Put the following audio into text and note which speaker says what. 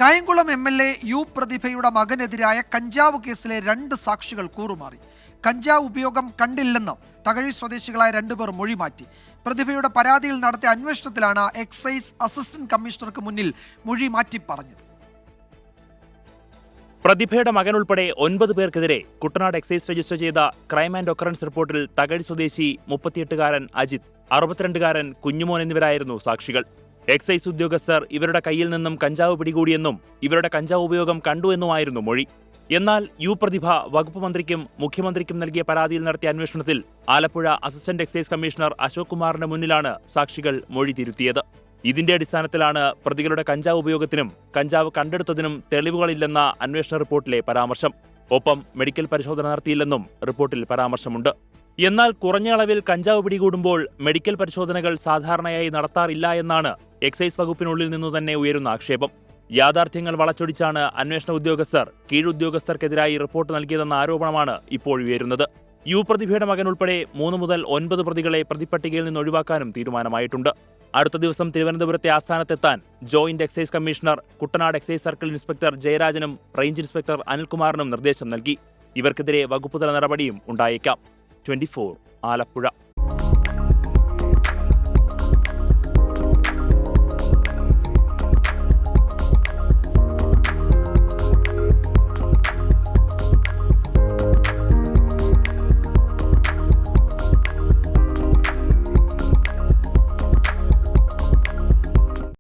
Speaker 1: Kayamkulam MLA U പ്രതിഭയുടെ മകനെതിരായ കഞ്ചാവ് കേസിലെ 2 സാക്ഷികൾ കൂറുമാറി. കഞ്ചാവ് ഉപയോഗം കണ്ടില്ലെന്നും തകഴി സ്വദേശികളായ 2 പേർ മൊഴി മാറ്റി. പ്രതിഭയുടെ പരാതിയിൽ നടത്തിയ അന്വേഷണത്തിലാണ് എക്സൈസ് അസിസ്റ്റന്റ് കമ്മീഷണർക്ക് മുന്നിൽ മൊഴി മാറ്റി പറഞ്ഞത്.
Speaker 2: പ്രതിഭയുടെ മകൻ ഉൾപ്പെടെ 9 പേർക്കെതിരെ കുട്ടനാട് എക്സൈസ് രജിസ്റ്റർ ചെയ്ത ക്രൈം ആൻഡ് ഒക്കറൻസ് റിപ്പോർട്ടിൽ തകഴി സ്വദേശി 38-കാരൻ അജിത്, 62-കാരൻ കുഞ്ഞുമോൻ എന്നിവരായിരുന്നു സാക്ഷികൾ. എക്സൈസ് ഉദ്യോഗസ്ഥർ ഇവരുടെ കയ്യിൽ നിന്നും കഞ്ചാവ് പിടികൂടിയെന്നും ഇവരുടെ കഞ്ചാവ് ഉപയോഗം കണ്ടു എന്നുമായിരുന്നു മൊഴി. എന്നാൽ യു പ്രതിഭ വകുപ്പ് മന്ത്രിക്കും മുഖ്യമന്ത്രിക്കും നൽകിയ പരാതിയിൽ നടത്തിയ അന്വേഷണത്തിൽ Alappuzha assistant excise commissioner Ashok കുമാറിന്റെ മുന്നിലാണ് സാക്ഷികൾ മൊഴി തിരുത്തിയത്. ഇതിന്റെ അടിസ്ഥാനത്തിലാണ് പ്രതികളുടെ കഞ്ചാവ് ഉപയോഗത്തിനും കഞ്ചാവ് കണ്ടെടുത്തതിനും തെളിവുകളില്ലെന്ന അന്വേഷണ റിപ്പോർട്ടിലെ പരാമർശം. ഒപ്പം മെഡിക്കൽ പരിശോധന നടത്തിയില്ലെന്നും റിപ്പോർട്ടിൽ പരാമർശമുണ്ട്. എന്നാൽ കുറഞ്ഞ അളവിൽ കഞ്ചാവ് പിടികൂടുമ്പോൾ മെഡിക്കൽ പരിശോധനകൾ സാധാരണയായി നടത്താറില്ല എന്നാണ് എക്സൈസ് വകുപ്പിനുള്ളിൽ നിന്നു തന്നെ ഉയരുന്ന ആക്ഷേപം. യാഥാർത്ഥ്യങ്ങൾ വളച്ചൊടിച്ചാണ് അന്വേഷണ ഉദ്യോഗസ്ഥർ കീഴുദ്യോഗസ്ഥർക്കെതിരായി റിപ്പോർട്ട് നൽകിയതെന്ന ആരോപണമാണ് ഇപ്പോൾ ഉയരുന്നത്. യു പ്രതിഭയുടെ മകൻ ഉൾപ്പെടെ 3 മുതൽ 9 പ്രതികളെ പ്രതിപ്പട്ടികയിൽ നിന്ന് ഒഴിവാക്കാനും തീരുമാനമായിട്ടുണ്ട്. അടുത്ത ദിവസം തിരുവനന്തപുരത്തെ ആസ്ഥാനത്തെത്താൻ joint excise commissioner Kuttanad excise circle inspector ജയരാജനും റേഞ്ച് ഇൻസ്പെക്ടർ അനിൽകുമാറിനും നിർദ്ദേശം നൽകി. ഇവർക്കെതിരെ വകുപ്പുതല നടപടിയും ഉണ്ടായേക്കാം. 24 ആലപ്പുഴ.